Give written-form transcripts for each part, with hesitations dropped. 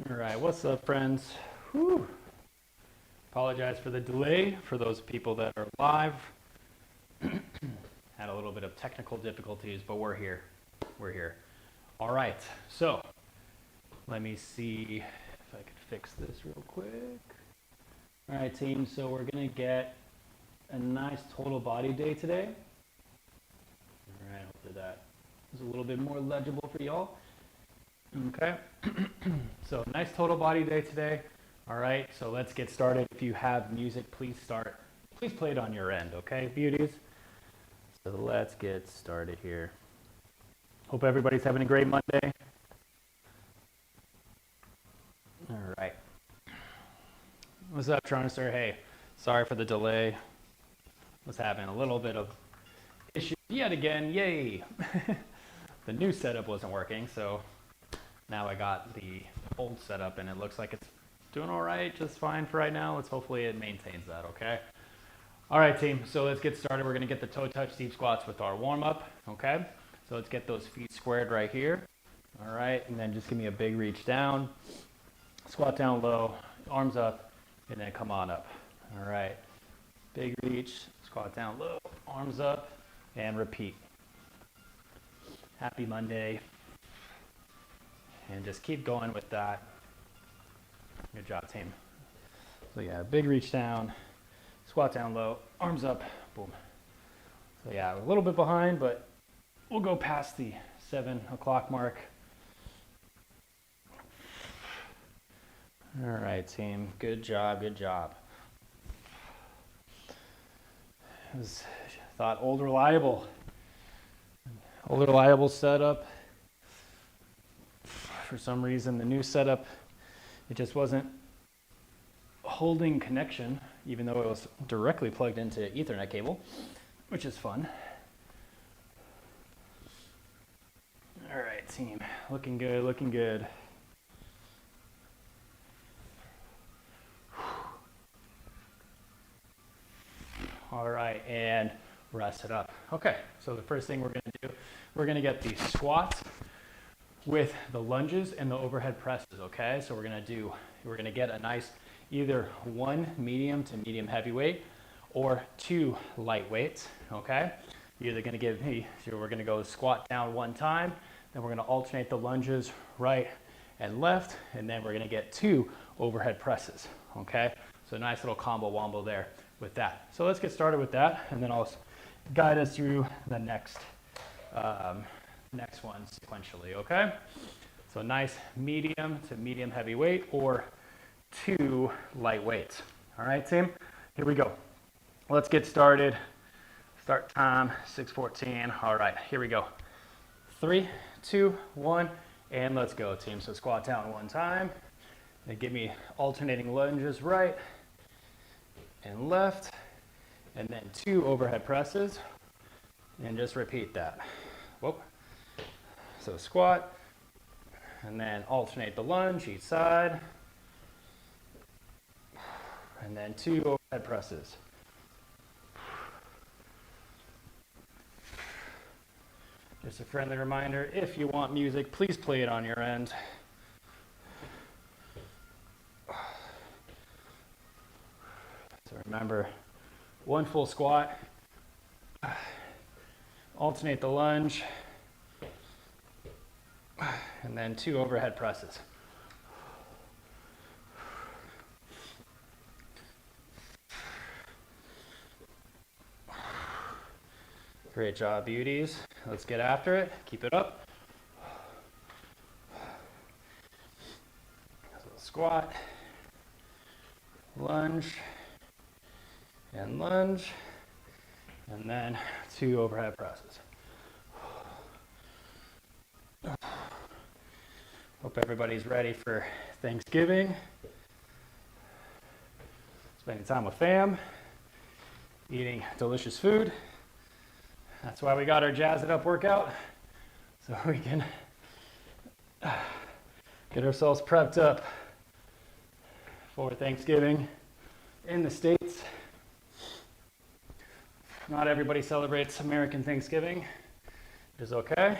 All right, what's up, friends? Whew. Apologize for the delay for those people that are live. Had a little bit of technical difficulties, but we're here. We're here. All right, so let me see if I could fix this real quick. All right, team, so we're gonna get a nice total body day today. All right, hopefully that is a little bit more legible for y'all. Okay, so nice total body day today. All right, so let's get started. If you have music, please play it on your end, okay, beauties? So let's get started here. Hope everybody's having a great Monday. All right. What's up, Toronto Sir? Hey, sorry for the delay. Was having a little bit of issue yet again, yay. The new setup wasn't working, so now I got the old setup and it looks like it's doing all right, just fine for right now. Hopefully it maintains that, okay? All right, team, so let's get started. We're gonna get the toe touch deep squats with our warm up, okay? So let's get those feet squared right here. All right, and then just give me a big reach down, squat down low, arms up, and then come on up. All right, big reach, squat down low, arms up, and repeat. Happy Monday. And just keep going with that. Good job, team. So yeah, big reach down, squat down low, arms up, boom. So yeah, we're a little bit behind, but we'll go past the 7 o'clock mark. All right, team, good job, good job. Thought old reliable setup. For some reason, the new setup, it just wasn't holding connection, even though it was directly plugged into Ethernet cable, which is fun. All right, team, looking good, looking good. All right, and rest it up. Okay, so the first thing we're gonna do, we're gonna get the squats with the lunges and the overhead presses, okay? So we're gonna get a nice either 1 medium to medium heavyweight or 2 light weights, okay? You're either gonna give me, so we're gonna go squat down 1 time, then we're gonna alternate the lunges right and left, and then we're gonna get 2 overhead presses, okay? So nice little combo wombo there with that. So let's get started with that, and then I'll guide us through the next one sequentially, okay? So nice medium to medium heavy weight or 2 light weights. All right, team, here we go. Let's get started. Start time, 6:14. All right, here we go. 3, 2, 1, and let's go, team. So squat down 1 time, and give me alternating lunges right and left, and then 2 overhead presses, and just repeat that. Whoop. So squat, and then alternate the lunge each side, and then 2 overhead presses. Just a friendly reminder, if you want music, please play it on your end. So remember, 1 full squat, alternate the lunge, and then 2 overhead presses. Great job, beauties. Let's get after it. Keep it up. So squat, lunge, and then 2 overhead presses. Hope everybody's ready for Thanksgiving. Spending time with fam, eating delicious food. That's why we got our Jazz It Up workout, so we can get ourselves prepped up for Thanksgiving in the States. Not everybody celebrates American Thanksgiving. It is okay.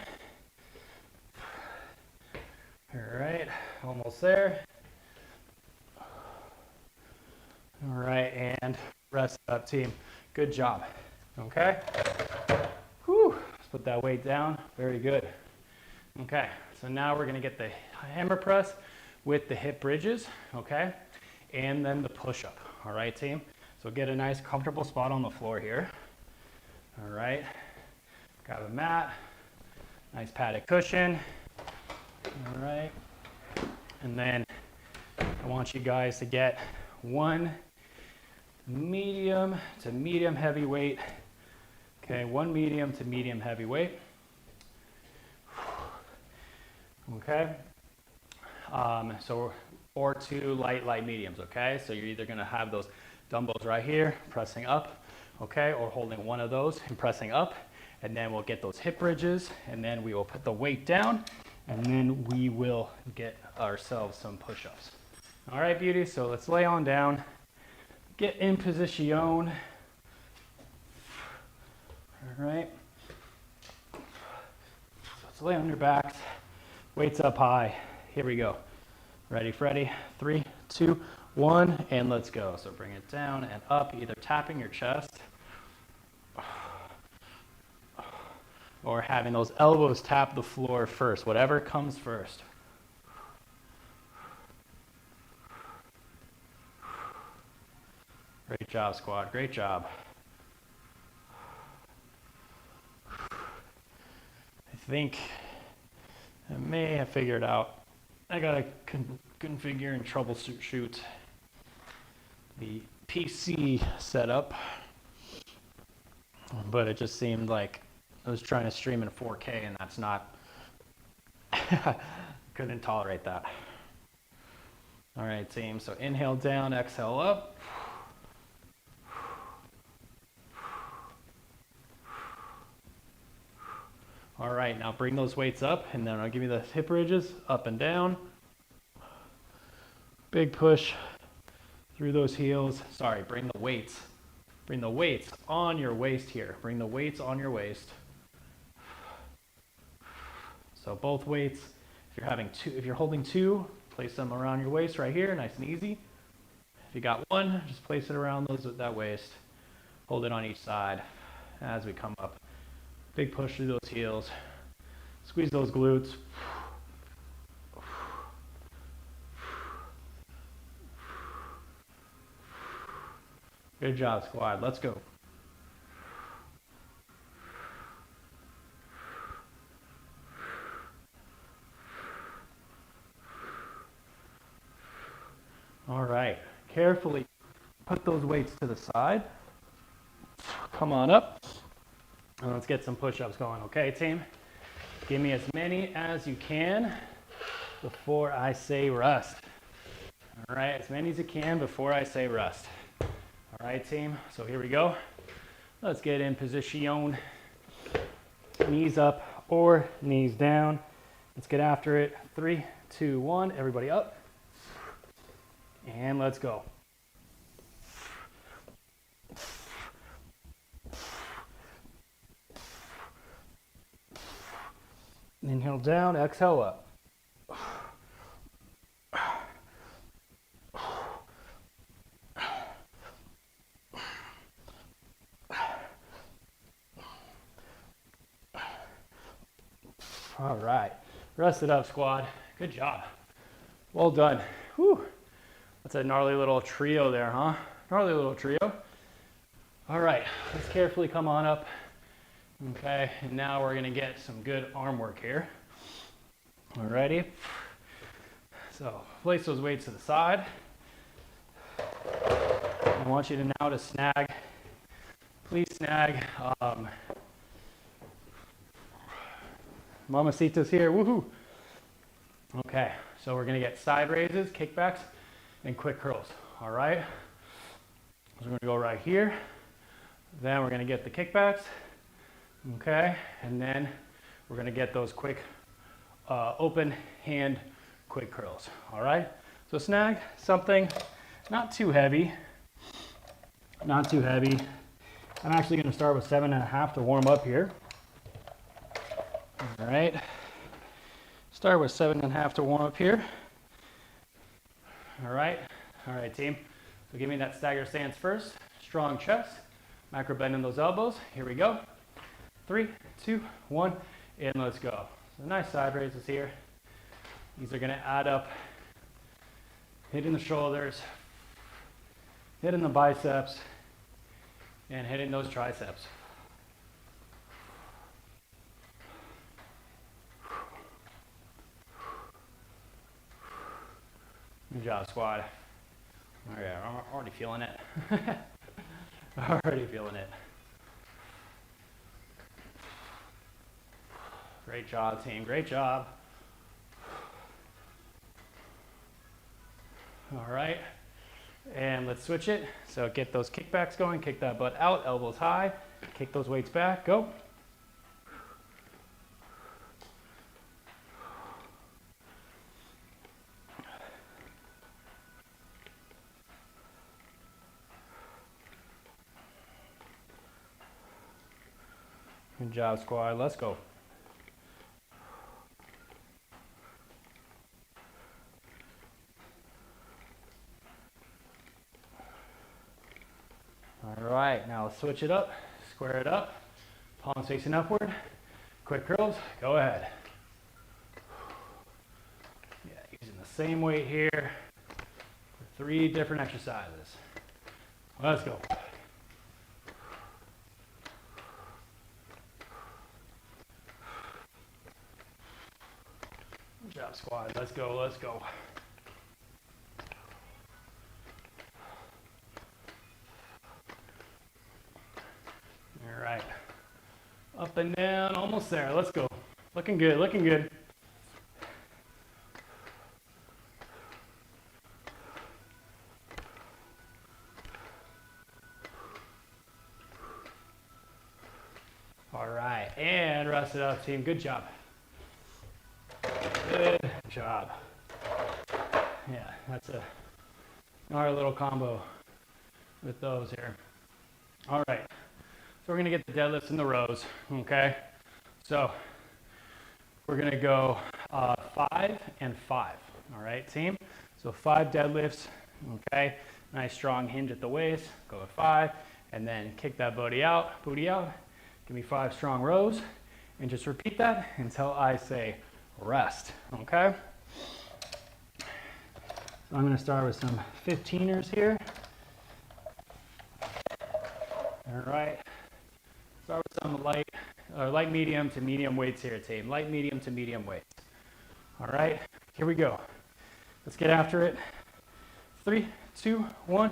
All right, almost there. All right, and rest up, team. Good job. Okay. Whew. Let's put that weight down. Very good. Okay, so now we're gonna get the hammer press with the hip bridges, okay? And then the push-up, all right, team? So get a nice comfortable spot on the floor here. All right, grab a mat, nice padded cushion, all right? And then I want you guys to get one medium to medium heavy weight. Okay, one medium to medium heavy weight. Okay, or two light mediums, okay? So you're either gonna have those dumbbells right here, pressing up, okay? Or holding one of those and pressing up, and then we'll get those hip bridges, and then we will put the weight down, and then we will get ourselves some push-ups. All right, beauty, so let's lay on down, get in position. All right, so let's lay on your backs. Weights up high. Here we go. Ready, Freddy? 3, 2, 1, and let's go. So bring it down and up, either tapping your chest or having those elbows tap the floor first, whatever comes first. Great job, squad. Great job. I think I may have figured out. I gotta configure and troubleshoot the PC setup, but it just seemed like I was trying to stream in 4K, and that's not. Couldn't tolerate that. All right, team. So inhale down, exhale up. All right, now bring those weights up, and then I'll give you the hip bridges, up and down. Big push through those heels. Sorry, bring the weights. Bring the weights on your waist here. Bring the weights on your waist. So both weights, if you're holding two, place them around your waist right here, nice and easy. If you got one, just place it around that waist. Hold it on each side as we come up. Big push through those heels. Squeeze those glutes. Good job, squad. Let's go. All right. Carefully put those weights to the side. Come on up. And let's get some push-ups going, okay, team? Give me as many as you can before I say rest. All right, as many as you can before I say rest. All right, team, so here we go. Let's get in position. Knees up or knees down. Let's get after it. 3, 2, 1, everybody up. And let's go. Inhale down, exhale up. All right, rest it up, squad. Good job. Well done. Whew. That's a gnarly little trio there, huh? Gnarly little trio. All right, let's carefully come on up. Okay, and now we're gonna get some good arm work here. Alrighty. So place those weights to the side. I want you to now snag. Please snag. Mamacitas here. Woohoo! Okay, so we're gonna get side raises, kickbacks, and quick curls. All right. So we're gonna go right here. Then we're gonna get the kickbacks. Okay, and then we're gonna get those quick open hand quick curls. All right, so snag something not too heavy, not too heavy. I'm actually gonna start with 7.5 to warm up here. All right, start with 7.5 to warm up here. All right, team. So give me that stagger stance first. Strong chest, macro bend in those elbows. Here we go. 3, 2, 1, and let's go. So nice side raises here. These are gonna add up, hitting the shoulders, hitting the biceps, and hitting those triceps. Good job, squad. Oh yeah, I'm already feeling it. Already feeling it. Great job, team. Great job. All right. And let's switch it. So get those kickbacks going. Kick that butt out. Elbows high. Kick those weights back. Go. Good job, squad. Let's go. All right, now let's switch it up. Square it up. Palms facing upward. Quick curls. Go ahead. Yeah, using the same weight here for 3 different exercises. Let's go. Good job, squad. Let's go, let's go. All right. Up and down, almost there. Let's go. Looking good, looking good. All right, and rest it up, team. Good job. Good job. Yeah, that's our little combo with those here. All right, so we're gonna get the deadlifts in the rows, okay? So we're gonna go 5 and 5, all right, team? So 5 deadlifts, okay? Nice strong hinge at the waist, go with 5, and then kick that booty out. Give me 5 strong rows, and just repeat that until I say rest, okay? So I'm gonna start with some 15ers here. All right, start with some light medium to medium weights here, team. Light medium to medium weights. All right, here we go. Let's get after it. 3, 2, 1,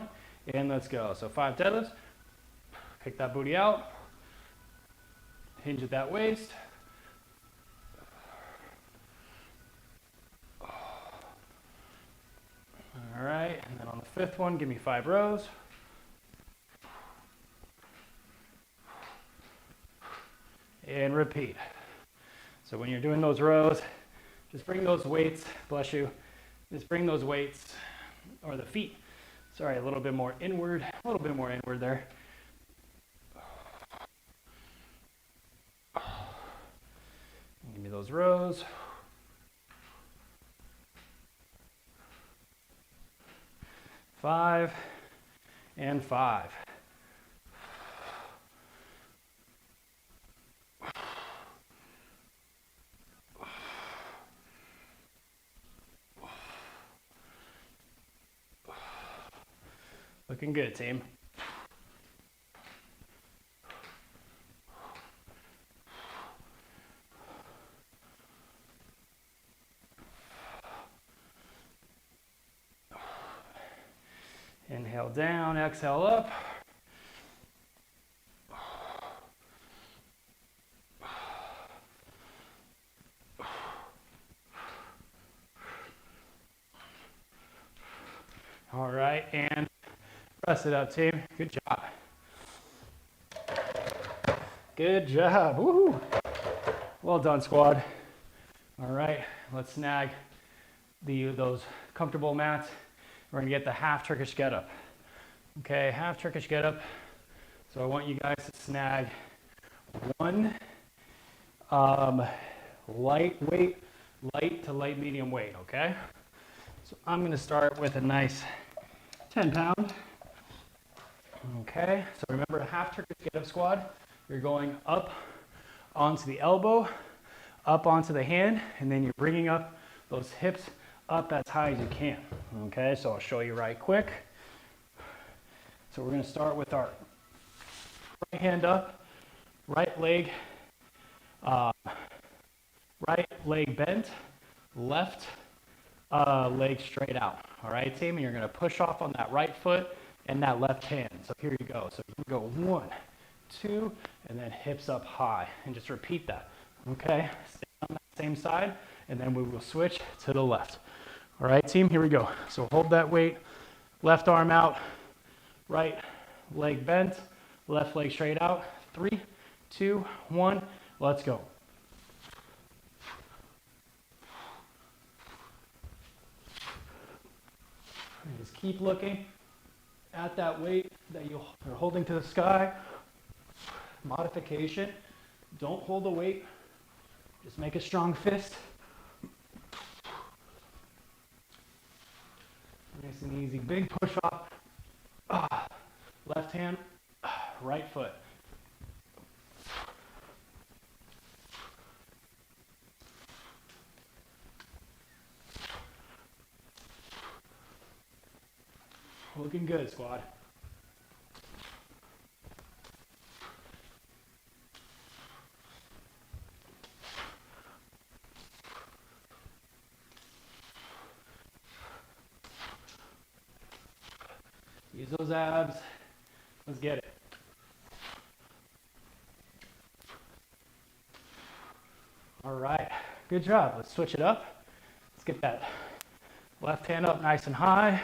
and let's go. So 5 deadlifts, kick that booty out, hinge at that waist. All right, and then on the 5th one, give me 5 rows. And repeat. So when you're doing those rows, just bring those weights, bless you, just bring those weights, or the feet, sorry, a little bit more inward there. Give me those rows. Five and 5. Looking good, team. Inhale down, exhale up. All right, and rest it up, team. Good job. Good job. Woohoo! Well done, squad. All right, let's snag those comfortable mats. We're gonna get the half Turkish get up. Okay, half Turkish get up. So I want you guys to snag one light to light medium weight, okay? So I'm going to start with a nice 10 pound. Okay, so remember, half Turkish get up squat. You're going up onto the elbow, up onto the hand, and then you're bringing up those hips up as high as you can. Okay, so I'll show you right quick. So we're going to start with our right hand up, right leg bent, left leg straight out. All right, team, and you're going to push off on that right foot and that left hand. So here you go. So you go 1, 2, and then hips up high, and just repeat that. Okay, stay on that same side, and then we will switch to the left. All right, team, here we go. So hold that weight, left arm out, right leg bent, left leg straight out. 3, 2, 1, let's go. And just keep looking at that weight that you're holding to the sky. Modification, don't hold the weight, just make a strong fist. Nice and easy, big push off. Left hand, right foot. Looking good, squad. Use those abs. Let's get it. All right, good job. Let's switch it up. Let's get that left hand up nice and high.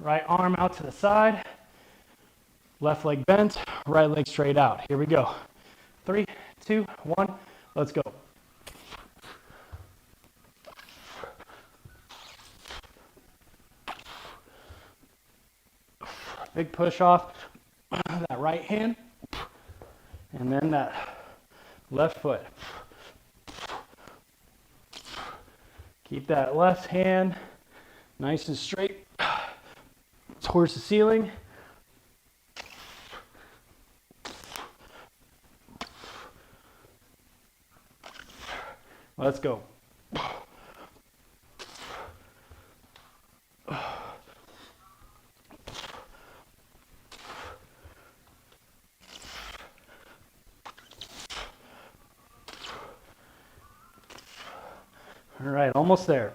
Right arm out to the side. Left leg bent, right leg straight out. Here we go. 3, 2, 1, let's go. Big push off that right hand, and then that left foot. Keep that left hand nice and straight towards the ceiling. Let's go. All right, almost there.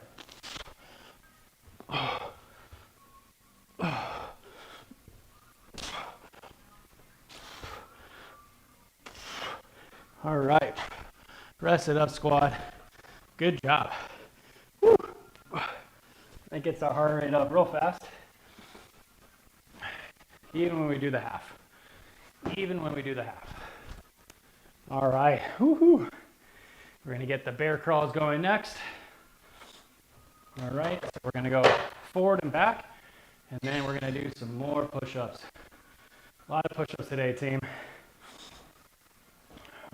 All right, rest it up, squad. Good job. Woo. That gets our heart rate up real fast. Even when we do the half. Even when we do the half. All right, woo-hoo. We're gonna get the bear crawls going next. All right, so we're gonna go forward and back, and then we're gonna do some more push-ups. A lot of push-ups today, team.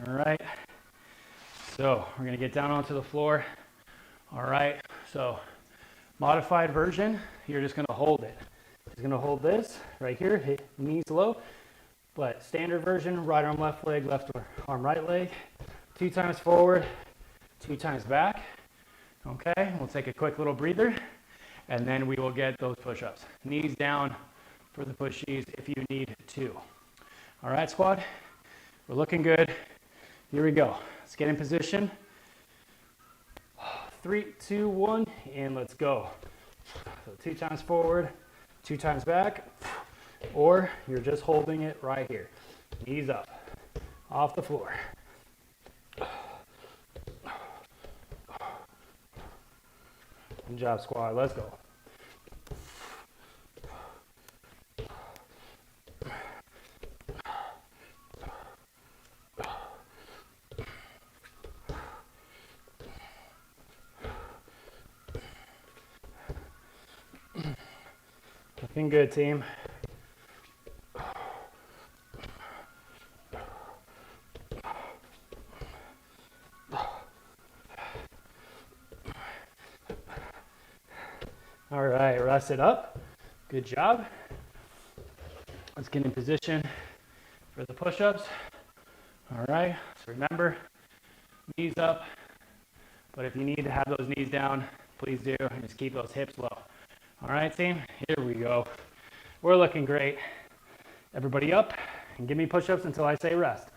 All right, so we're gonna get down onto the floor. All right, so modified version, you're just gonna hold it. Just gonna hold this right here, hit knees low. But standard version, right arm left leg, left arm right leg. 2 times forward, 2 times back. Okay, we'll take a quick little breather, and then we will get those push-ups. Knees down for the pushies if you need to. All right, squad, we're looking good. Here we go. Let's get in position. 3, 2, 1, and let's go. So 2 times forward, 2 times back, or you're just holding it right here. Knees up, off the floor. Good job, squad. Let's go. Looking good, team. All right, rest it up. Good job. Let's get in position for the push-ups. All right, so remember, knees up, but if you need to have those knees down, please do, and just keep those hips low. All right, team, here we go. We're looking great. Everybody up, and give me push-ups until I say rest.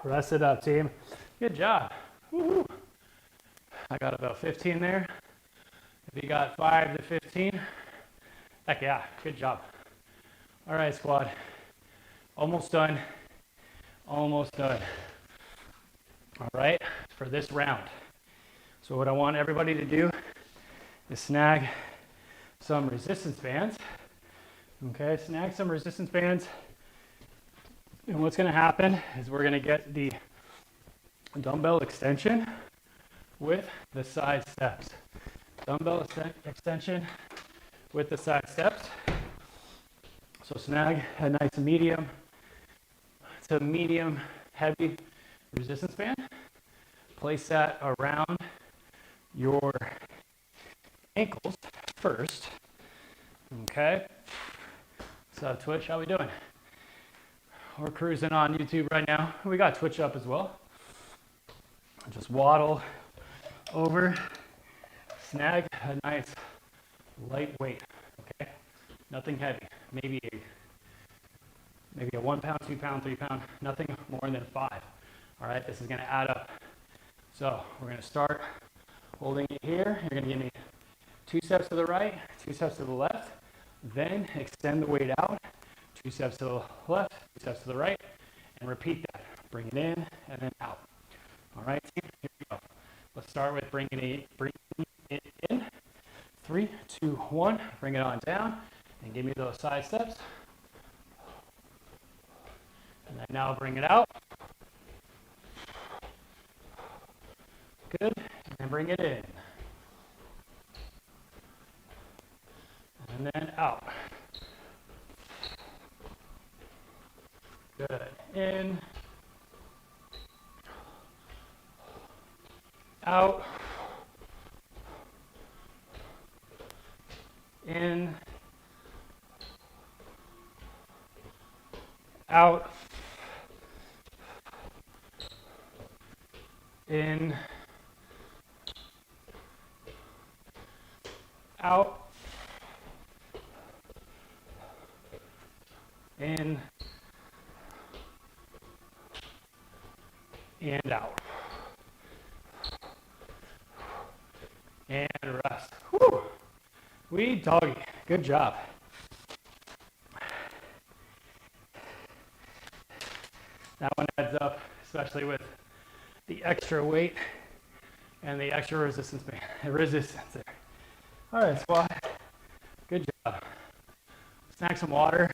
Rest it up, team. Good job. Woo-hoo. I got about 15 there. If you got 5 to 15, heck yeah, good job. All right, squad. Almost done. Almost done. All right, for this round. So what I want everybody to do is snag some resistance bands. Okay, snag some resistance bands. And what's going to happen is we're going to get the dumbbell extension with the side steps. Dumbbell extension with the side steps. So snag a nice medium to medium heavy resistance band. Place that around your ankles first. Okay. So Twitch, how we doing? We're cruising on YouTube right now. We got Twitch up as well. Just waddle over, snag a nice lightweight, okay? Nothing heavy, maybe a 1 pound, 2 pound, 3 pound, nothing more than 5. All right, this is gonna add up. So we're gonna start holding it here. You're gonna give me 2 steps to the right, 2 steps to the left, then extend the weight out, 2 steps to the left, 2 steps to the right, and repeat that. Bring it in and then out. All right, team, here we go. Let's start with bringing it in. 3, 2, 1. Bring it on down and give me those side steps. And then now bring it out. Good. And then bring it in. And then out. Good. In. Out. In. Out. In. Out. In. And out. And rest. Whew. We doggy. Good job. That one adds up, especially with the extra weight and the extra resistance there. All right, squad. Good job. Snag some water.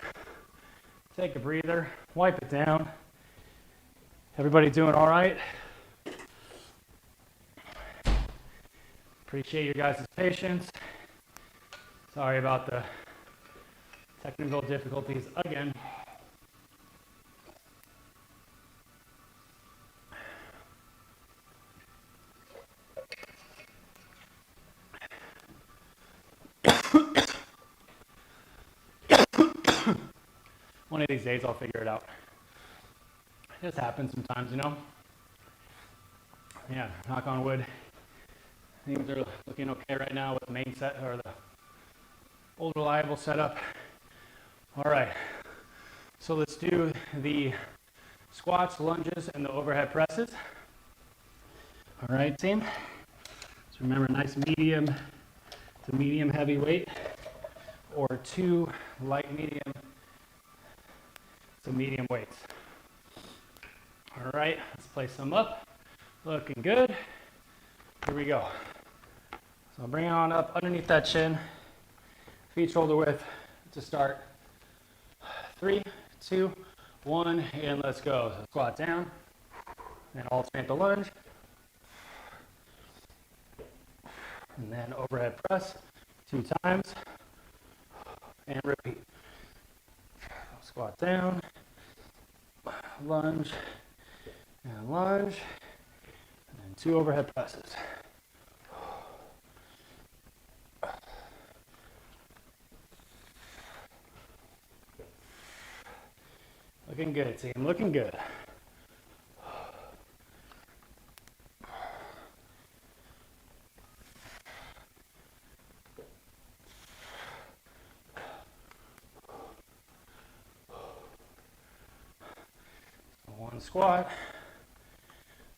Take a breather. Wipe it down. Everybody doing all right? Appreciate you guys' patience. Sorry about the technical difficulties again. One of these days I'll figure it out. It just happens sometimes, you know? Yeah, knock on wood. Things are looking okay right now with the main set or the old reliable setup. All right, so let's do the squats, lunges, and the overhead presses. All right, team. So remember, nice medium to medium heavy weight, or 2 light medium to medium weights. All right, let's place them up. Looking good. Here we go. So bring it on up underneath that chin. Feet shoulder width to start. 3, 2, 1, and let's go. So squat down. And alternate the lunge. And then overhead press 2 times. And repeat. Squat down, lunge, and lunge, and then 2 overhead presses. Looking good, team, looking good. One squat,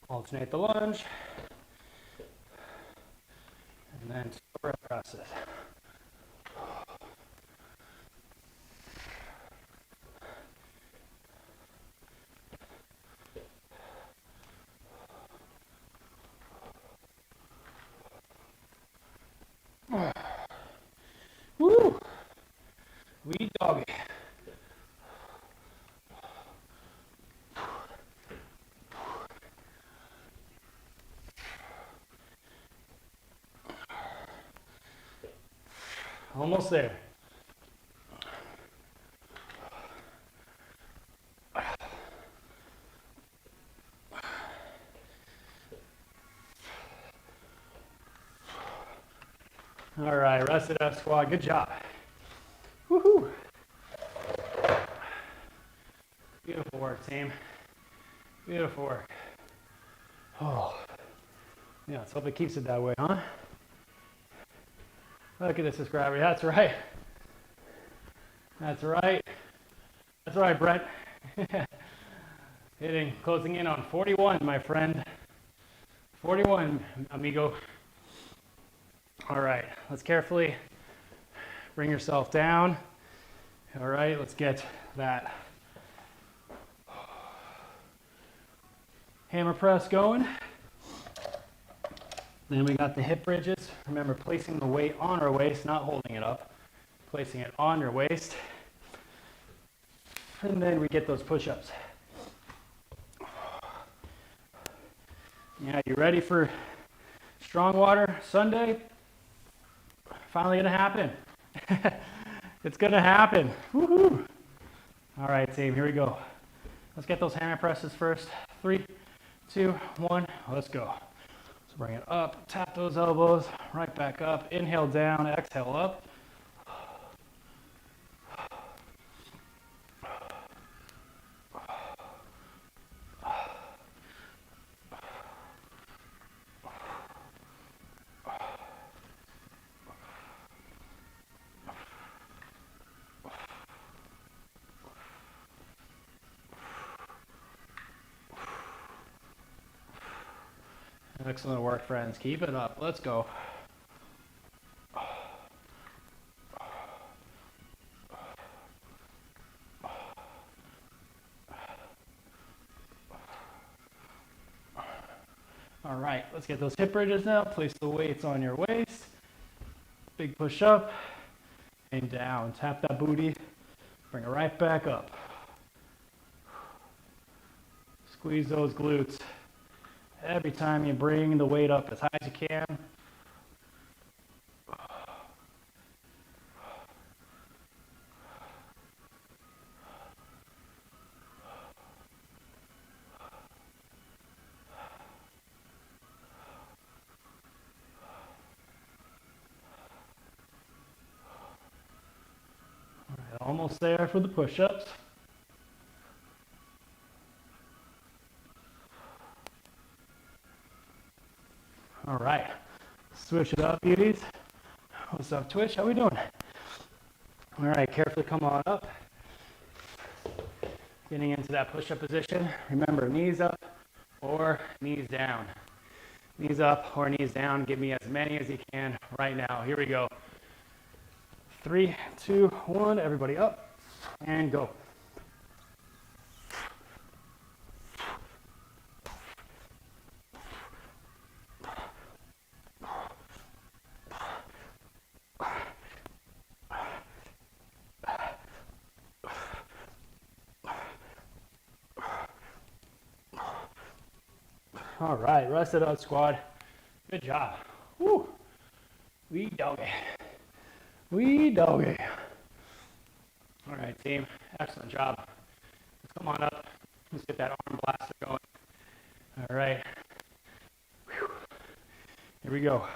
alternate the lunge, and then 2 overhead presses. Woo! We doggy. Almost there. All right, rest it up, squad. Good job. Woohoo! Beautiful work, team. Beautiful work. Oh, yeah, let's hope it keeps it that way, huh? Look at this subscriber. That's right. That's right. That's right, Brett. Closing in on 41, my friend. 41, amigo. All right, let's carefully bring yourself down. All right, let's get that hammer press going. Then we got the hip bridges. Remember, placing the weight on our waist, not holding it up. Placing it on your waist. And then we get those push-ups. Yeah, you ready for Strong Water Sunday? Finally gonna happen. It's gonna happen. Woohoo! All right, team, here we go. Let's get those hammer presses first. 3, 2, 1, let's go. So bring it up, tap those elbows, right back up, inhale down, exhale up. Excellent work, friends. Keep it up. Let's go. All right, let's get those hip bridges now. Place the weights on your waist. Big push up and down. Tap that booty. Bring it right back up. Squeeze those glutes. Every time you bring the weight up as high as you can. All right, almost there for the push-ups. All right, switch it up, beauties. What's up, Twitch? How we doing? All right, carefully come on up. Getting into that push-up position. Remember, knees up or knees down. Knees up or knees down. Give me as many as you can right now. Here we go. 3, 2, 1. Everybody up and go. All right, rest it out, squad. Good job. Woo. We doggy. We doggy. All right, team. Excellent job. Let's come on up. Let's get that arm blaster going. All right. Whew. Here we go.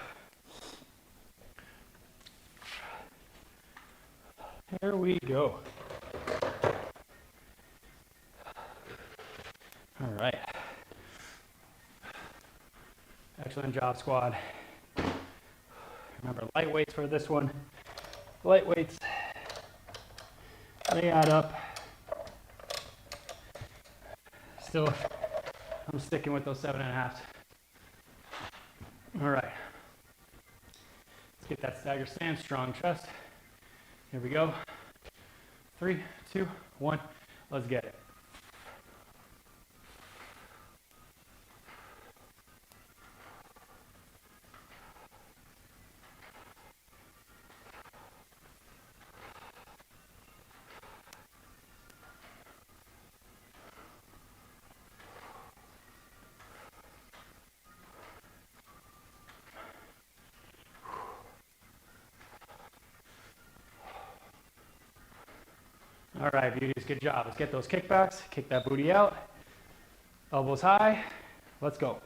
Here we go. All right. Excellent job, squad. Remember, light weights for this one. Light weights, they add up. Still, I'm sticking with those 7.5. All right. Let's get that stagger stance, strong chest. Here we go. 3, 2, 1. Let's get it. All right, beauties, good job. Let's get those kickbacks. Kick that booty out. Elbows high. Let's go.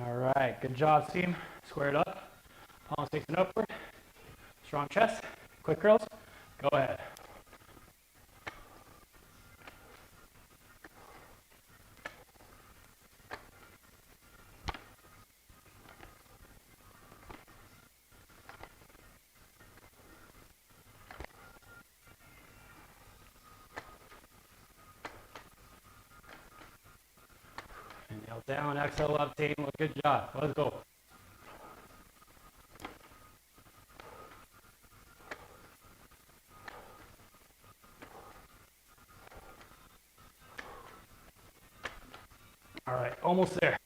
All right, good job, team. Square it up. Palms facing upward. Strong chest. Quick curls. Go ahead. Inhale down, exhale up, team. Good job. Let's go. All right, almost there.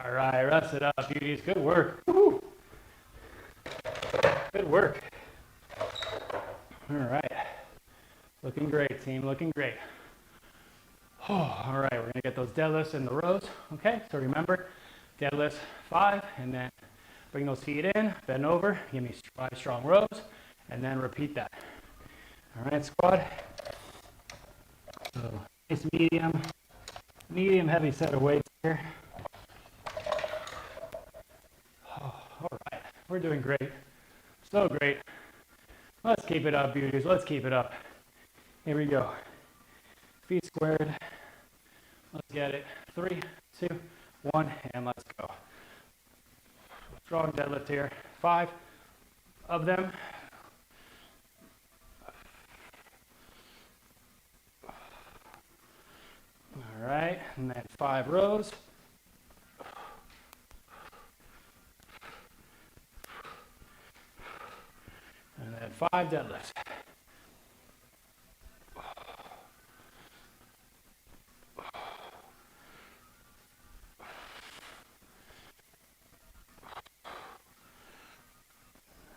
All right, rest it up, beauties. Good work. Woo-hoo. Good work. All right. Looking great, team. Looking great. Oh, all right, we're going to get those deadlifts in the rows. Okay, so remember, deadlifts 5, and then bring those feet in, bend over, give me 5 strong rows, and then repeat that. All right, squad. So, nice medium heavy set of weights here. Oh, all right, we're doing great. So great. Let's keep it up, beauties. Let's keep it up. Here we go. Feet squared. Let's get it. 3, 2, 1, and let's go. Strong deadlift here. 5 of them. All right, and then 5 rows. And then 5 deadlifts.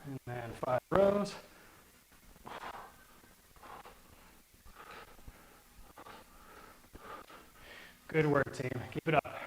And then 5 rows. Good work, team. Keep it up.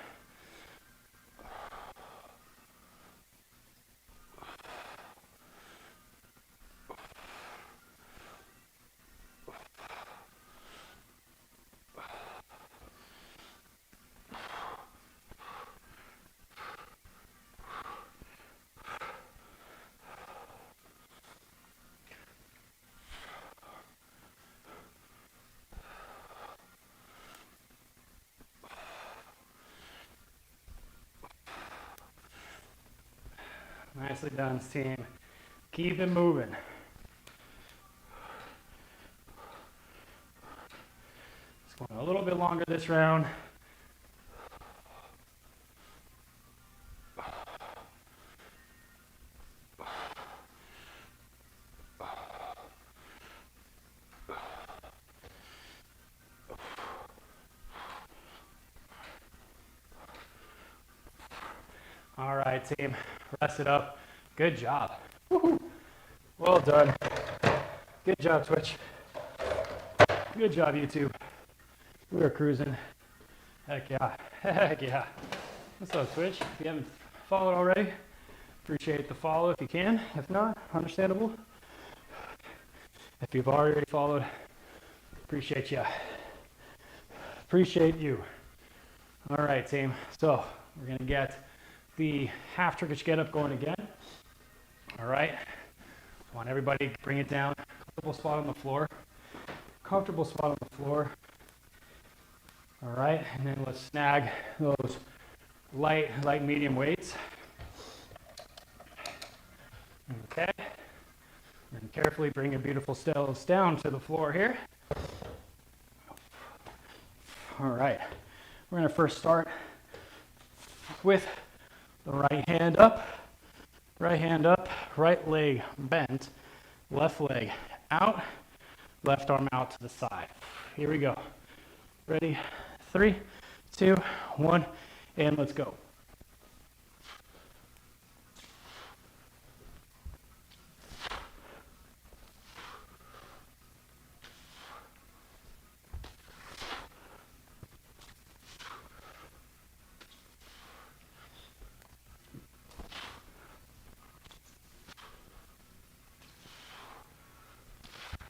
Nicely done, team. Keep it moving. Just going a little bit longer this round. right, team. Rest it up. Good job. Woo-hoo. Well done. Good job, Twitch. Good job, YouTube. We are cruising. Heck yeah. Heck yeah. What's up, Twitch? If you haven't followed already, appreciate the follow if you can. If not, understandable. If you've already followed, appreciate you. Appreciate you. All right, team. So we're going to get the half Turkish get up going again. All right. I want everybody to bring it down. Comfortable spot on the floor. Comfortable spot on the floor. All right. And then let's snag those light, medium weights. Okay. And carefully bring your beautiful stills down to the floor here. All right. We're going to first start with the right hand up, right leg bent, left leg out, left arm out to the side. Here we go. Ready? 3, 2, 1, and let's go.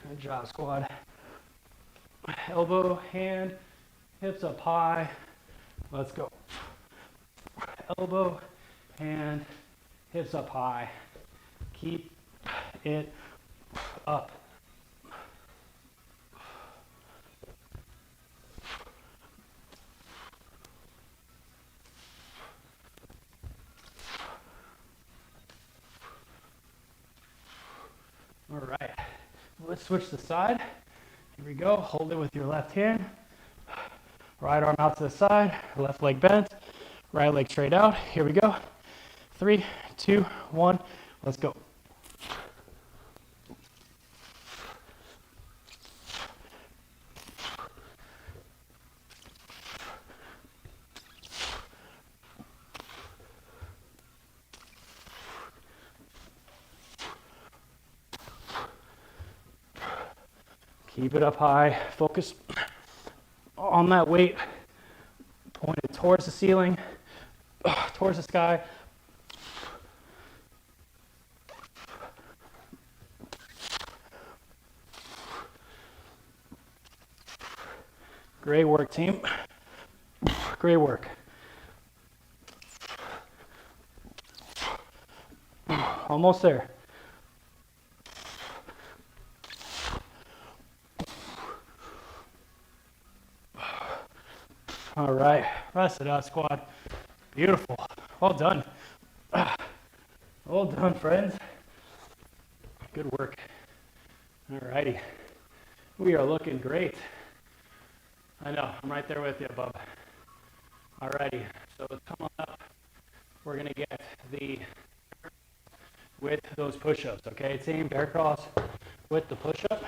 Good job, squad. Elbow, hand, hips up high. Let's go. Elbow, hand, hips up high. Keep it up. All right. Let's switch the side. Here we go. Hold it with your left hand. Right arm out to the side. Left leg bent. Right leg straight out. Here we go. 3, 2, 1. Let's go. Keep it up high. Focus on that weight. Pointed towards the ceiling, towards the sky. Great work, team. Great work. Almost there. All right, rest it out, squad. Beautiful. Well done. Well done, friends. Good work. All righty. We are looking great. I know, I'm right there with you, bub. All righty, so come on up. We're gonna get the with those push-ups, okay, team? Bear cross with the push-up.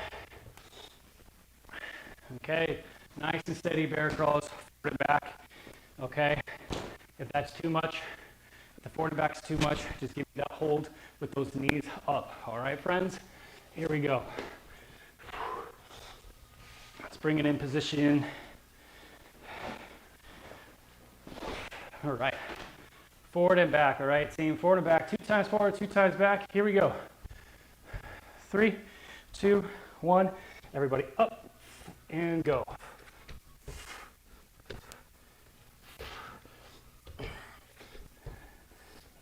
Okay, nice and steady bear crawls, forward and back, okay? If that's too much, if the forward and back's too much, just give me that hold with those knees up, all right, friends? Here we go. Let's bring it in position. All right, forward and back, all right, team? Forward and back, 2 times forward, 2 times back. Here we go. 3, 2, 1. Everybody up and go.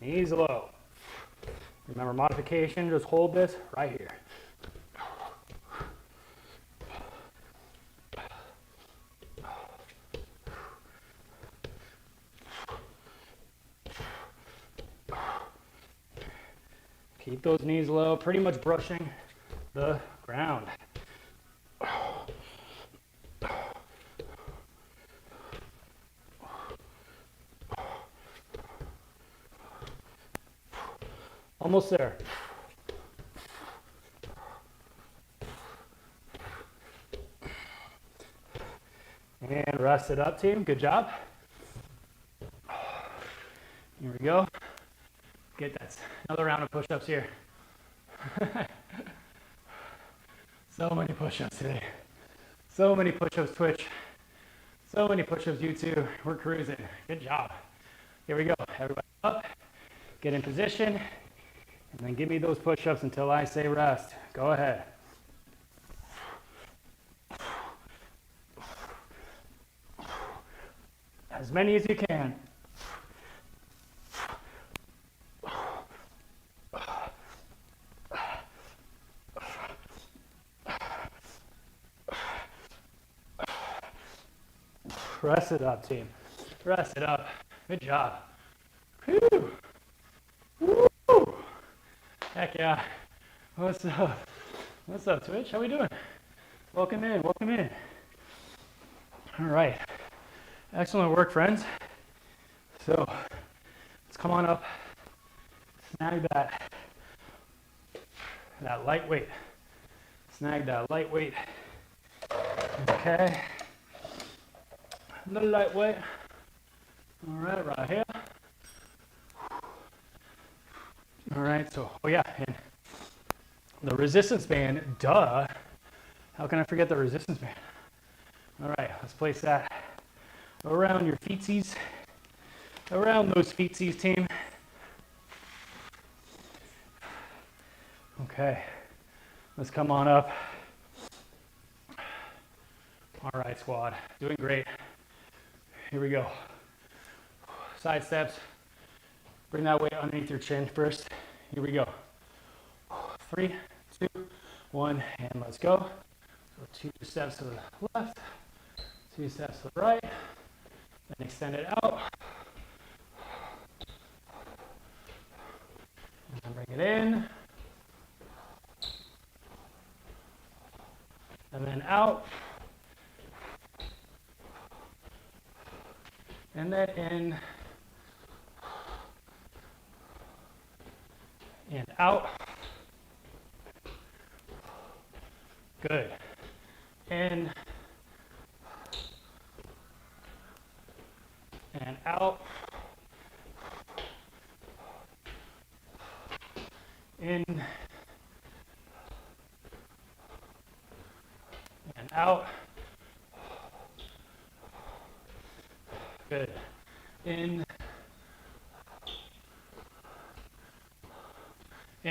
Knees low. Remember, modification, just hold this right here. Keep those knees low, pretty much brushing the ground. Almost there. And rest it up, team. Good job. Here we go. Get that. Another round of push-ups here. So many push-ups today. So many push-ups, Twitch. So many push-ups, YouTube. We're cruising. Good job. Here we go. Everybody up. Get in position. And then give me those push-ups until I say rest. Go ahead. As many as you can. Rest it up, team. Rest it up. Good job. Whew. Woo. Heck yeah. What's up? What's up, Twitch? How we doing? Welcome in. Welcome in. All right. Excellent work, friends. So let's come on up. Snag that lightweight. Snag that lightweight. Okay. A little lightweight. All right here. All right, so, oh yeah, and the resistance band, duh. How can I forget the resistance band? All right, let's place that around your feetsies, around those feetsies, team. Okay, let's come on up. All right, squad, doing great. Here we go. Side steps. Bring that weight underneath your chin first. Here we go. 3, 2, 1, and let's go. So 2 steps to the left, 2 steps to the right, then extend it out. And then bring it in. And then out. And then in. And out. Good. In. And out. In. And out. Good. In.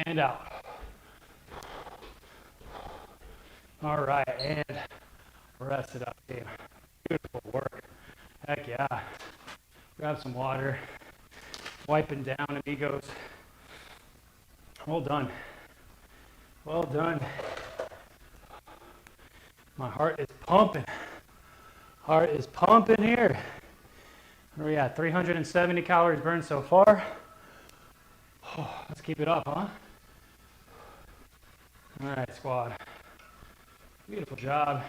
And out. All right, and rest it up, team. Beautiful work. Heck yeah. Grab some water. Wiping down, amigos. Well done. Well done. My heart is pumping. Heart is pumping here. Where are we at? 370 calories burned so far. Oh, let's keep it up, huh? All right, squad. Beautiful job.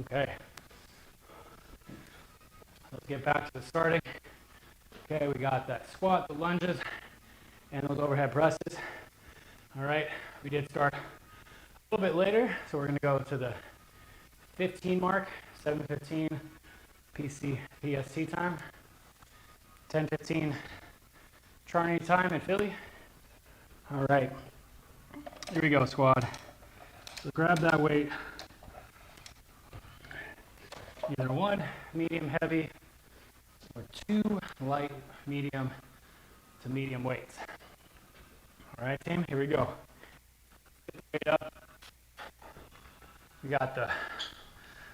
Okay. Let's get back to the starting. Okay, we got that squat, the lunges, and those overhead presses. All right, we did start a little bit later, so we're gonna go to the 15 mark, 7:15 PST time, 10:15 Charney time in Philly. All right, here we go, squad. So grab that weight, either 1 medium heavy or 2 light medium to medium weights. All right, team, here we go. Get the weight up. We got the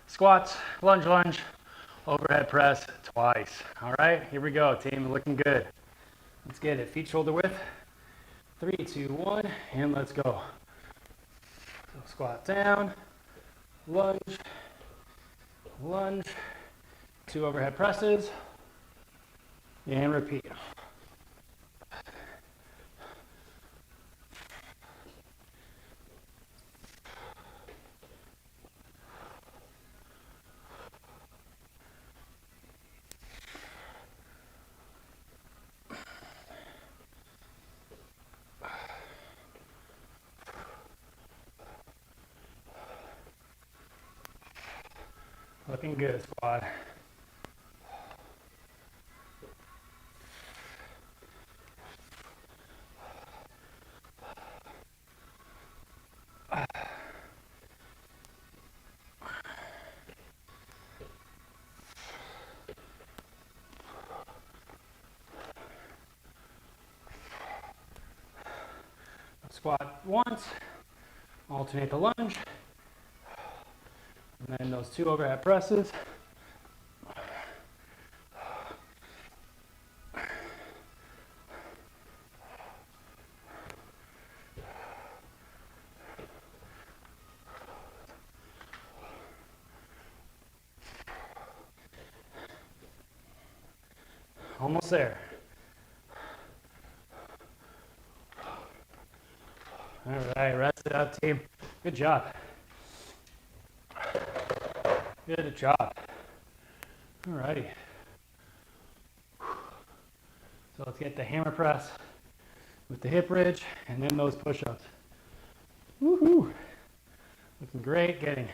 squats, lunge, overhead press twice. All right, here we go, team, looking good. Let's get it, feet shoulder width. 3, 2, 1, and let's go. So squat down, lunge, 2 overhead presses, and repeat. Looking good, squad. Squat once, alternate the lunge, and then those 2 overhead presses. Almost there. All right, rest it up, team. Good job. Good job. All righty. So let's get the hammer press with the hip bridge and then those push-ups. Woohoo! Looking great, getting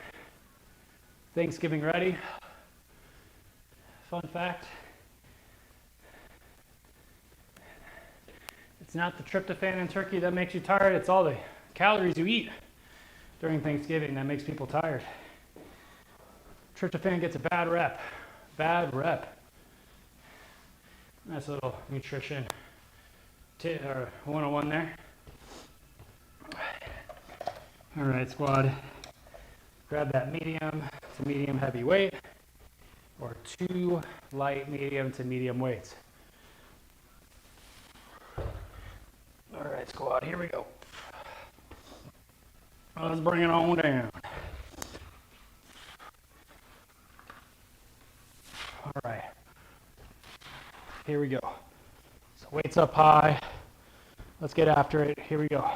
Thanksgiving ready. Fun fact, it's not the tryptophan in turkey that makes you tired, it's all the calories you eat during Thanksgiving that makes people tired. Tryptophan gets a bad rep. Bad rep. Nice little nutrition or 101 there. All right, squad. Grab that medium to medium heavy weight or 2 light medium to medium weights. All right, squad, here we go. Let's bring it on down. All right, here we go. So weights up high. Let's get after it. Here we go.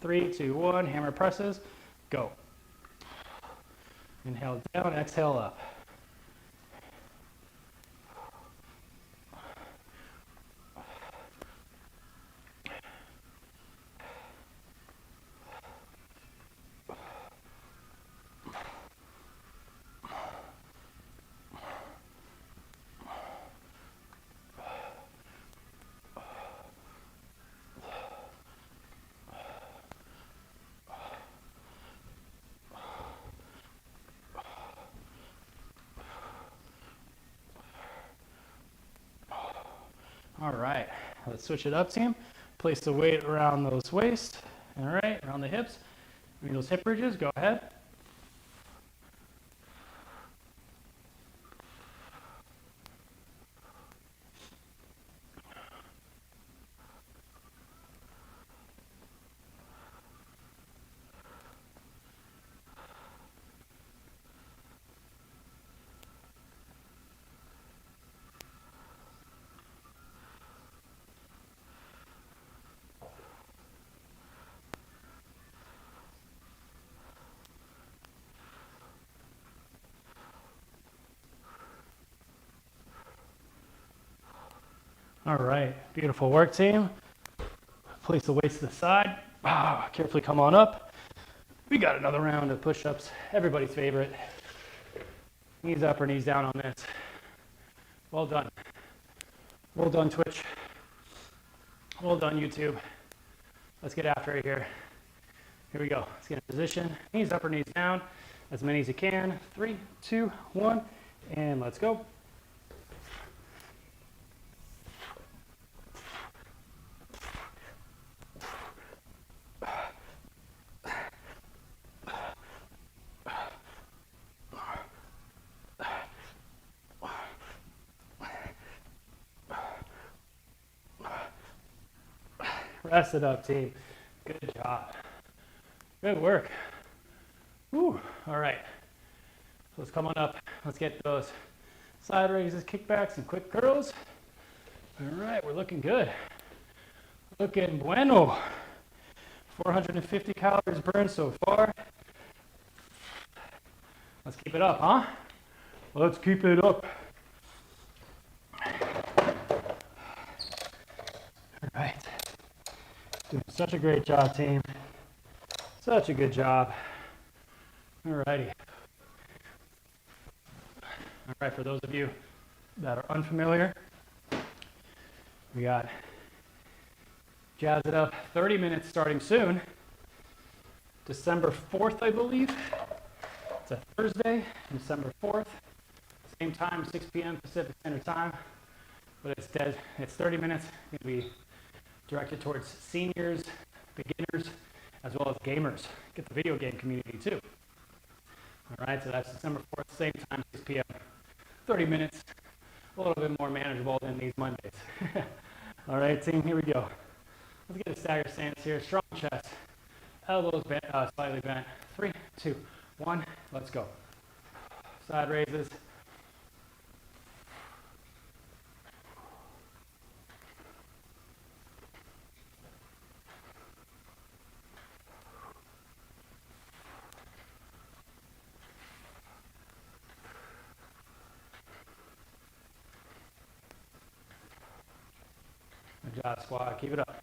3, 2, 1, hammer presses, go. Inhale down, exhale up. All right, let's switch it up, team. Place the weight around those waists, all right, around the hips. Bring those hip bridges, go ahead. All right, beautiful work, team. Place the weights to the side. Carefully come on up. We got another round of push-ups, everybody's favorite. Knees up or knees down on this. Well done. Well done, Twitch. Well done, YouTube. Let's get after it here. Here we go. Let's get in position. Knees up or knees down. As many as you can. 3, 2, 1, and let's go. Rest it up, team. Good job. Good work. Whew. All right. So let's come on up. Let's get those side raises, kickbacks, and quick curls. All right, we're looking good. Looking bueno. 450 calories burned so far. Let's keep it up, huh? Let's keep it up. All right. Doing such a great job, team. Such a good job. All righty. All right, for those of you that are unfamiliar, we got Jazz It Up 30 minutes starting soon. December 4th, I believe. It's a Thursday, December 4th. Same time, 6 p.m. Pacific Standard Time. But it's 30 minutes. It's going to be directed towards seniors, beginners, as well as gamers. Get the video game community too. All right, so that's December 4th, same time, 6 p.m. 30 minutes, a little bit more manageable than these Mondays. All right, team, here we go. Let's get a stagger stance here. Strong chest, elbows bent, slightly bent. 3, 2, 1, let's go. Side raises. Good job, squad. Keep it up.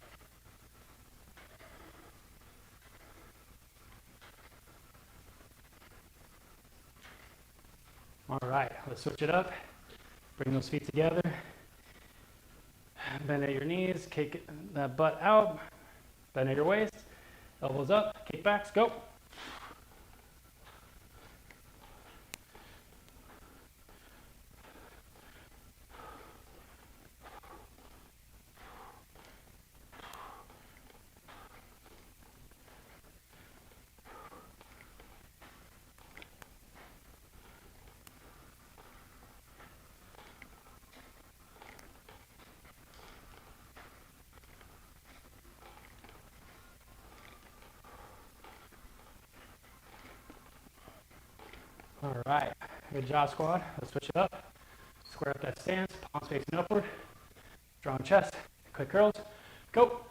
All right, let's switch it up. Bring those feet together. Bend at your knees, kick that butt out. Bend at your waist. Elbows up, kick backs, go. All right, good job, squad. Let's switch it up. Square up that stance, palms facing upward. Strong chest, quick curls, go.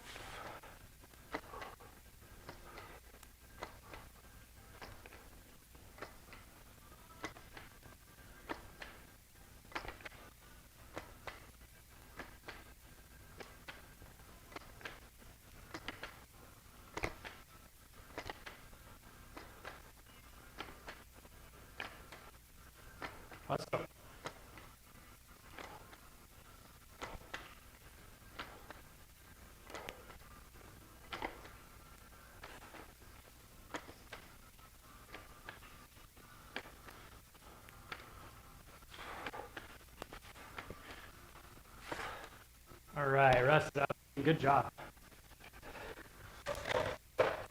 Let's go. All right, rest it up. Good job.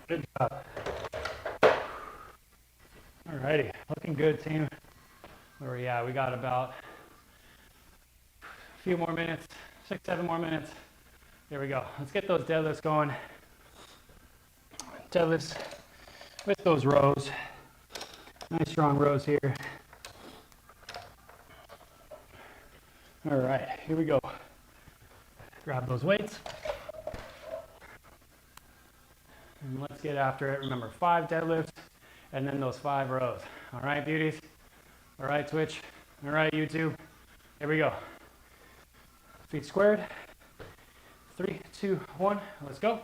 Good job. All righty, looking good, team. Where are we at? We got about a few more minutes, 6, 7 more minutes. There we go. Let's get those deadlifts going. Deadlifts with those rows. Nice strong rows here. All right, here we go. Grab those weights. And let's get after it. Remember, 5 deadlifts and then those 5 rows. All right, beauties. All right, Twitch. All right, YouTube. Here we go. Feet squared. 3, 2, 1. Let's go.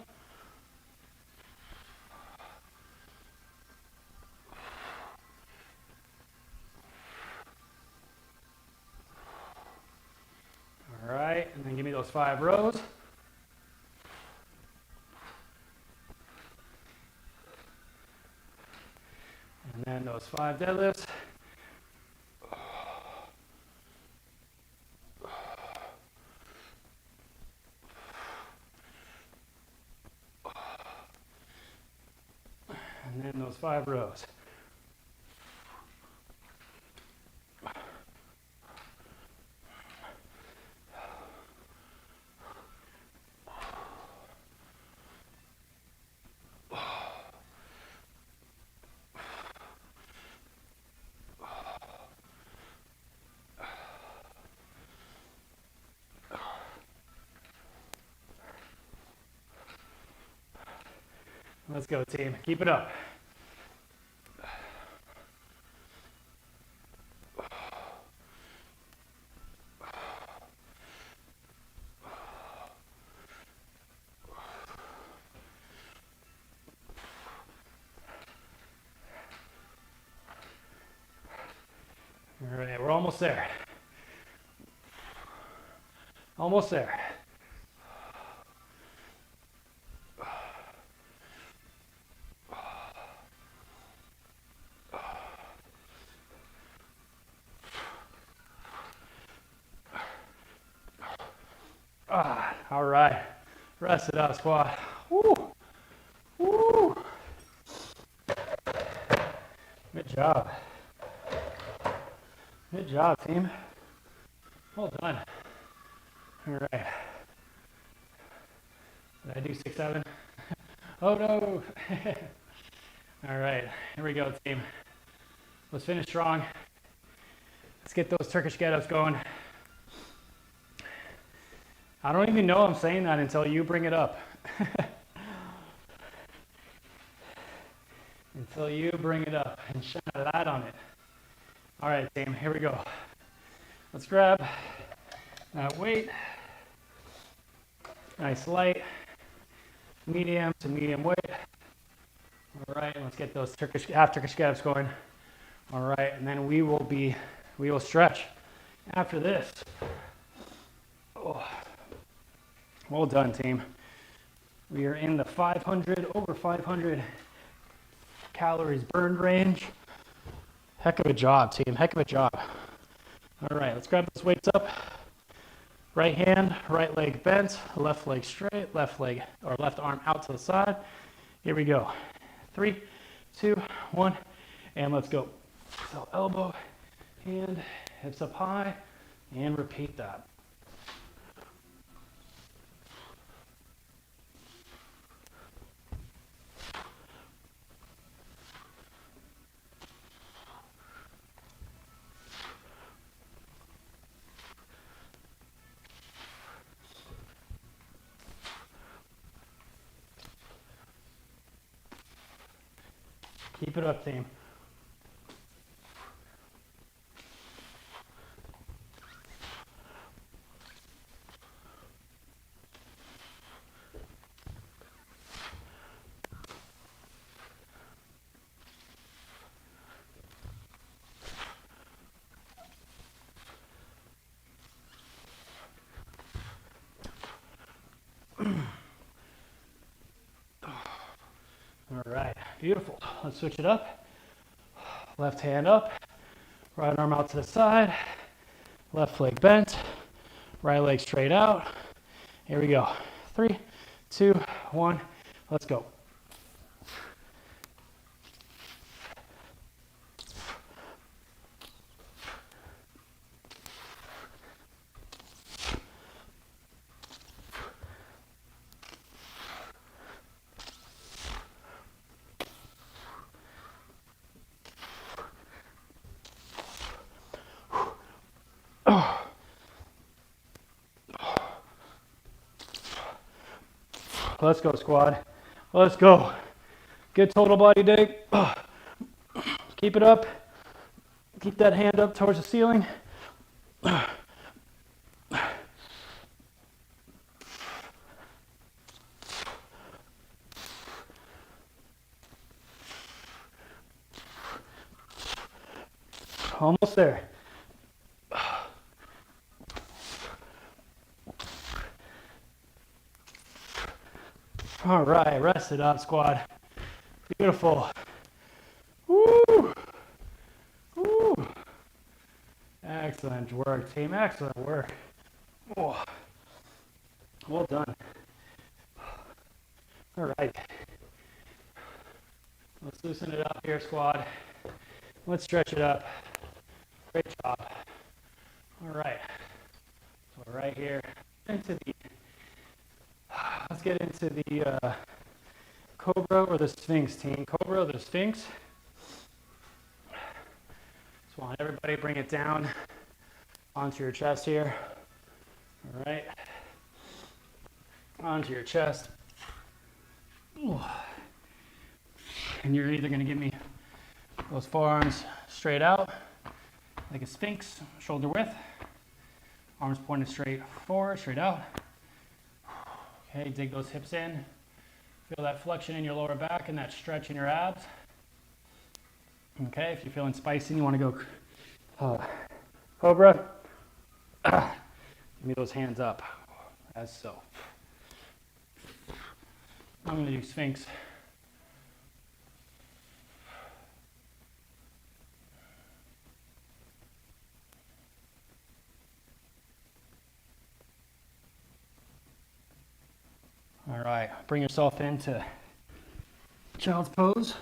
All right, and then give me those 5 rows. And then those 5 deadlifts. And then those 5 rows. Let's go, team. Keep it up. All right, we're We're almost there. Almost there. All right. Rest it up, squad. Woo. Woo. Good job. Good job, team. Well done. All right. Did I do 6, 7? Oh no. All right, here we go, team. Let's finish strong. Let's get those Turkish get-ups going. I don't even know I'm saying that until you bring it up. Until you bring it up and shine a light on it. All right, team, here we go. Let's grab that weight. Nice light, medium to medium weight. All right, let's get those half Turkish get-ups going. All right, and then we will stretch after this. Oh. Well done, team. We are in the 500, over 500 calories burned range. Heck of a job, team, heck of a job. All right, let's grab those weights up. Right hand, right leg bent, left leg straight, left leg or left arm out to the side. Here we go. 3, 2, 1, and let's go. So elbow, hand, hips up high, and repeat that. Keep it up, team. All right, beautiful. Let's switch it up. Left hand up, right arm out to the side, left leg bent, right leg straight out. Here we go. 3, 2, 1, let's go. Let's go, squad. Let's go. Good total body dig. Keep it up. Keep that hand up towards the ceiling. Almost there. All right, rest it up, squad. Beautiful. Woo! Woo! Excellent work, team. Excellent work. Oh. Well done. All right. Let's loosen it up here, squad. Let's stretch it up. Great job. All right. So right here into the. Let's get into the Cobra or the Sphinx, team. Cobra or the Sphinx. So I want everybody bring it down onto your chest here. All right. Onto your chest. And you're either going to give me those forearms straight out, like a Sphinx, shoulder width. Arms pointed straight forward, straight out. Okay, dig those hips in. Feel that flexion in your lower back and that stretch in your abs. Okay, if you're feeling spicy and you want to go Cobra. Give me those hands up, as so. I'm going to do Sphinx. All right, bring yourself into child's pose.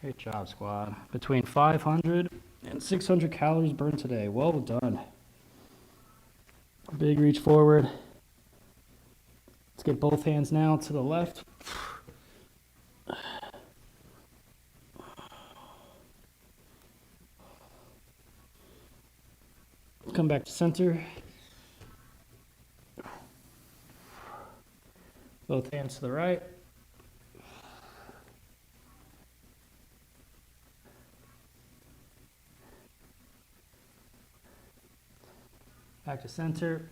Great job, squad. Between 500 and 600 calories burned today. Well done. Big reach forward. Let's get both hands now to the left. Come back to center. Both hands to the right. Back to center.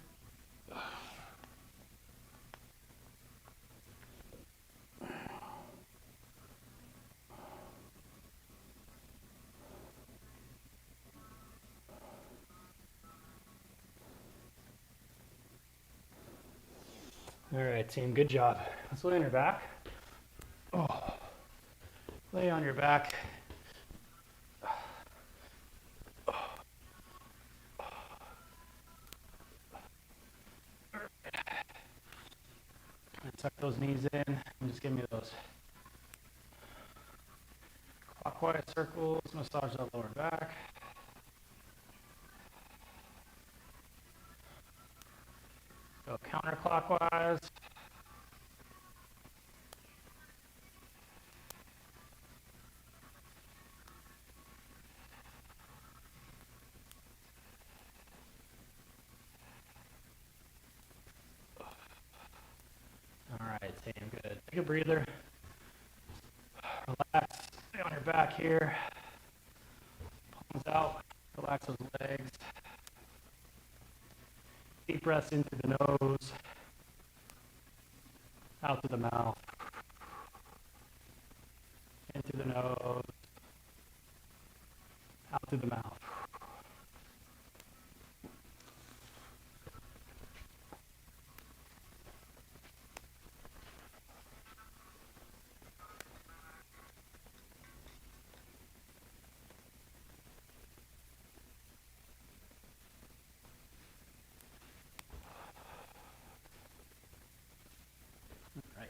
All right, team, good job. Let's lay on your back. Oh. Lay on your back. And tuck those knees in and just give me those clockwise circles. Massage that lower back. Go counterclockwise. All right, team, good. Take a breather. Relax. Stay on your back here. Palms out. Relax those legs. Deep breaths into the nose. Out through the mouth. In through the nose. Out through the mouth. Right.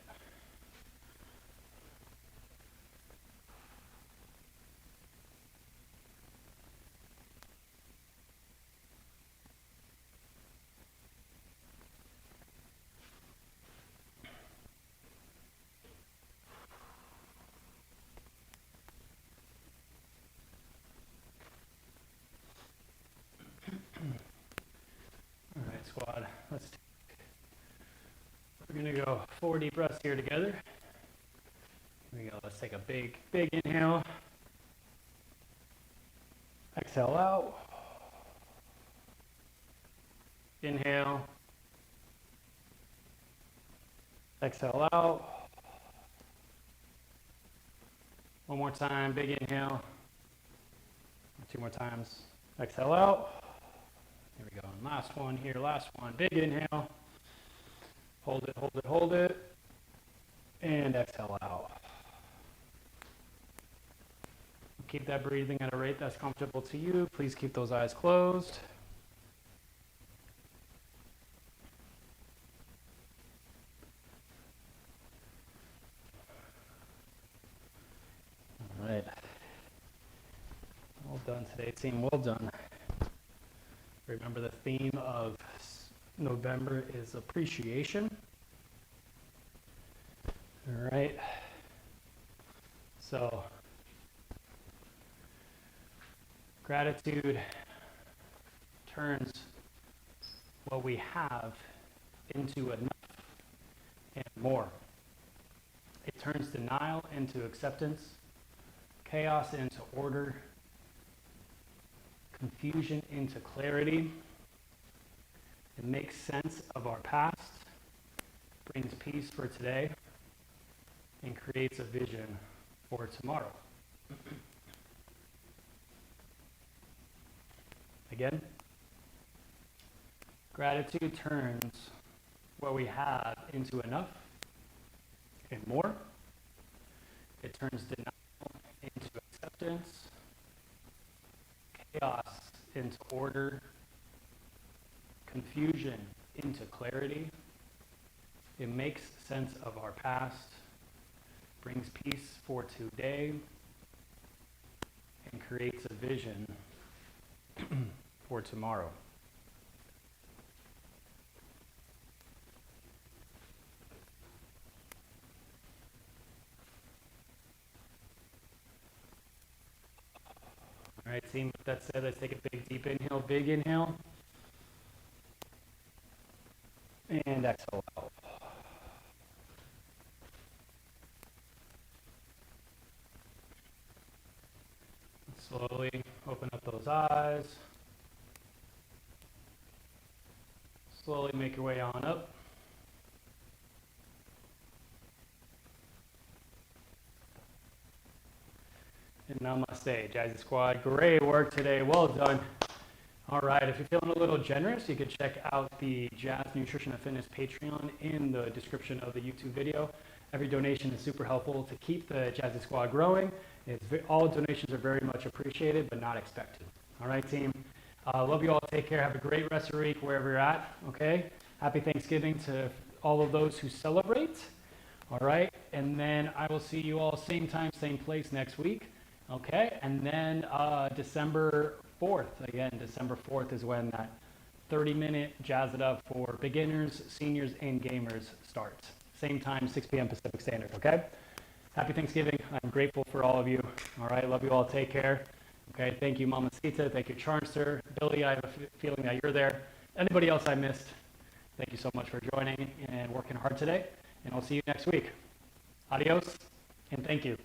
All right, squad. We're gonna go 4 deep breaths here together. Here we go. Let's take a big inhale. Exhale out. Inhale. Exhale out. One more time, big inhale. 2 more times. Exhale out. Here we go. And last one here, last one. Big inhale. Hold it, hold it, hold it. And exhale out. Keep that breathing at a rate that's comfortable to you. Please keep those eyes closed. All right. Well done today, team. Well done. Remember, the theme of November is appreciation. All right. So, gratitude turns what we have into enough and more. It turns denial into acceptance, chaos into order, confusion into clarity. It makes sense of our past, brings peace for today, and creates a vision for tomorrow. Again, gratitude turns what we have into enough and more. It turns denial into acceptance, chaos into order, confusion into clarity. It makes sense of our past, brings peace for today, and creates a vision for tomorrow. All right, team, with that said, let's take a big deep inhale, big inhale. And exhale out. Slowly open up those eyes. Slowly make your way on up. And namaste, JAZ Squad. Great work today. Well done. All right, if you're feeling a little generous, you can check out the JAZ Nutrition and Fitness Patreon in the description of the YouTube video. Every donation is super helpful to keep the JAZ Squad growing. All donations are very much appreciated, but not expected. All right, team. Love you all. Take care. Have a great rest of the week wherever you're at. Okay. Happy Thanksgiving to all of those who celebrate. All right. And then I will see you all same time, same place next week. Okay. And then December 4th. Again, December 4th is when that 30-minute Jazz It Up for beginners, seniors, and gamers starts. Same time, 6 p.m. Pacific Standard. Okay. Happy Thanksgiving. I'm grateful for all of you. All right. Love you all. Take care. Okay. Thank you, Mama Sita. Thank you, Charnster. Billy, I have a feeling that you're there. Anybody else I missed, thank you so much for joining and working hard today. And I'll see you next week. Adios, and thank you.